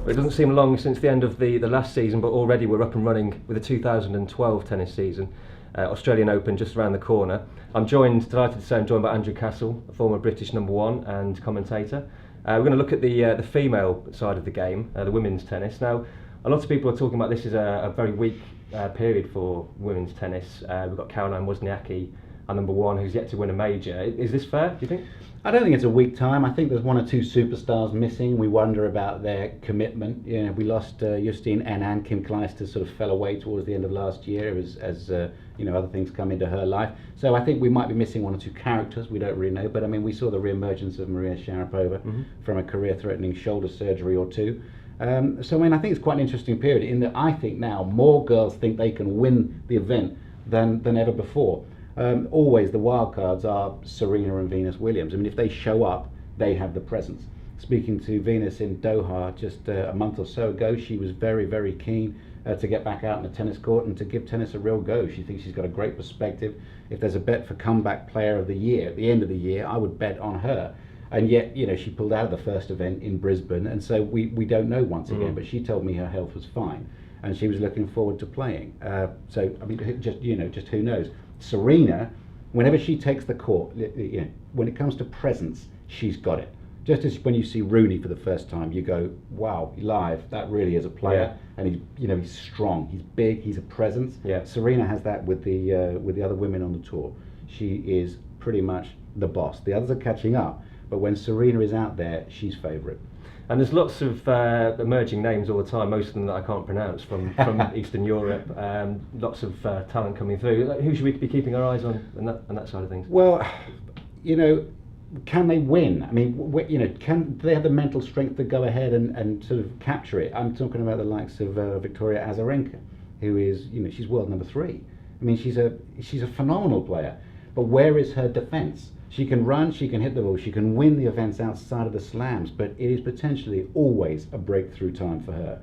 It doesn't seem long since the end of the last season, but already we're up and running with the 2012 tennis season. Australian Open just around the corner. Delighted to say I'm joined by Andrew Castle, a former British #1 and commentator. We're going to look at the female side of the game, the women's tennis. Now, a lot of people are talking about this as a very weak period for women's tennis. We've got Caroline Wozniacki, our #1, who's yet to win a major. Is this fair, do you think? I don't think it's a weak time. I think there's one or two superstars missing. We wonder about their commitment. You know, we lost Justine and Kim Kleister sort of fell away towards the end of last year as other things come into her life. So I think we might be missing one or two characters. We don't really know. But I mean, we saw the re-emergence of Maria Sharapova from a career-threatening shoulder surgery or two. So I mean, I think it's quite an interesting period in that I think now more girls think they can win the event than ever before. Always the wildcards are Serena and Venus Williams. I mean, if they show up, they have the presence. Speaking to Venus in Doha just a month or so ago, she was very, very keen to get back out on the tennis court and to give tennis a real go. She thinks she's got a great perspective. If there's a bet for comeback player of the year at the end of the year, I would bet on her. And yet, you know, she pulled out of the first event in Brisbane, and so we don't know once again. But she told me her health was fine, and she was looking forward to playing. So I mean, just who knows? Serena, whenever she takes the court, when it comes to presence, she's got it. Just as when you see Rooney for the first time, you go, "Wow, live! That really is a player." Yeah. And he's strong, he's big, he's a presence. Yeah. Serena has that with the other women on the tour. She is pretty much the boss. The others are catching up, but when Serena is out there, she's favourite. And there's lots of emerging names all the time, most of them that I can't pronounce, from Eastern Europe. Lots of talent coming through. Who should we be keeping our eyes on that side of things? Well, can they win? I mean, can they have the mental strength to go ahead and sort of capture it? I'm talking about the likes of Victoria Azarenka, who is, she's world #3. I mean, she's a phenomenal player, but where is her defence? She can run, she can hit the ball, she can win the events outside of the slams, but it is potentially always a breakthrough time for her.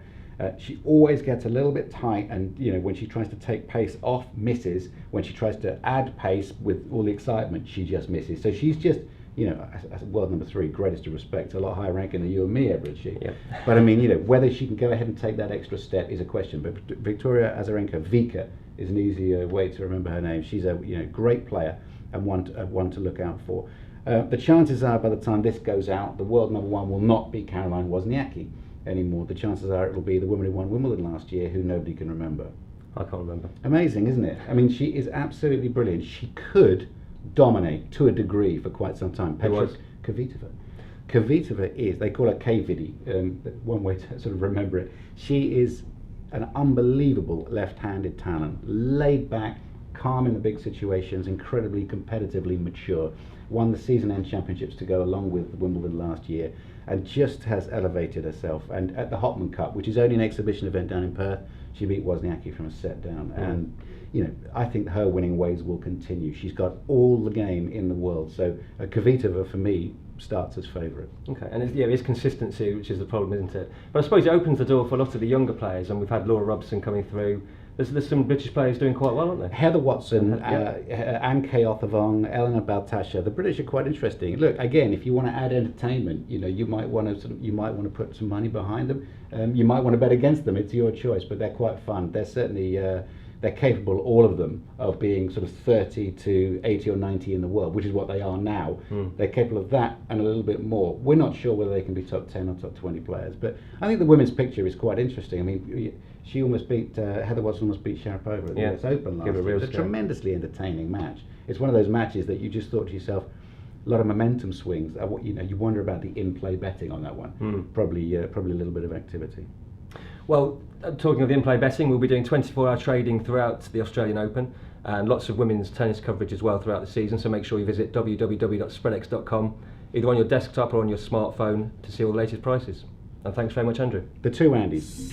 She always gets a little bit tight, and when she tries to take pace off, misses. When she tries to add pace with all the excitement, she just misses. So she's just, world #3, greatest of respect, a lot higher ranking than you and me ever achieved. Yep. But I mean, whether she can go ahead and take that extra step is a question. But Victoria Azarenka, Vika, is an easy way to remember her name. She's a great player and one to look out for. The chances are, by the time this goes out, the world #1 will not be Caroline Wozniacki anymore. The chances are it will be the woman who won Wimbledon last year, who nobody can remember. I can't remember. Amazing, isn't it? I mean, she is absolutely brilliant. She could dominate to a degree for quite some time. Petra Kvitova. Kvitova is, they call her Kvidi, one way to sort of remember it. She is an unbelievable left-handed talent, laid back, calm in the big situations, incredibly competitively mature. Won the season-end championships to go along with Wimbledon last year, and just has elevated herself. And at the Hopman Cup, which is only an exhibition event down in Perth, she beat Wozniacki from a set down. And I think her winning ways will continue. She's got all the game in the world. So Kvitova, for me, starts as favourite. Okay, and it's consistency, which is the problem, isn't it? But I suppose it opens the door for a lot of the younger players, and we've had Laura Robson coming through. There's some British players doing quite well, aren't there? Heather Watson, Anne Keothavong, Elena Baltasha. The British are quite interesting. Look, again, if you want to add entertainment, you might want to put some money behind them. You might want to bet against them. It's your choice, but they're quite fun. They're certainly they're capable, all of them, of being sort of 30 to 80 or 90 in the world, which is what they are now. They're capable of that and a little bit more. We're not sure whether they can be top 10 or top 20 players, but I think the women's picture is quite interesting. I mean, she almost beat, Heather Watson almost beat Sharapova at the US Open last year. It was a tremendously entertaining match. It's one of those matches that you just thought to yourself, a lot of momentum swings. You wonder about the in-play betting on that one. Probably a little bit of activity. Well, talking of in-play betting, we'll be doing 24-hour trading throughout the Australian Open, and lots of women's tennis coverage as well throughout the season, so make sure you visit www.spreadex.com, either on your desktop or on your smartphone, to see all the latest prices. And thanks very much, Andrew. The two Andys.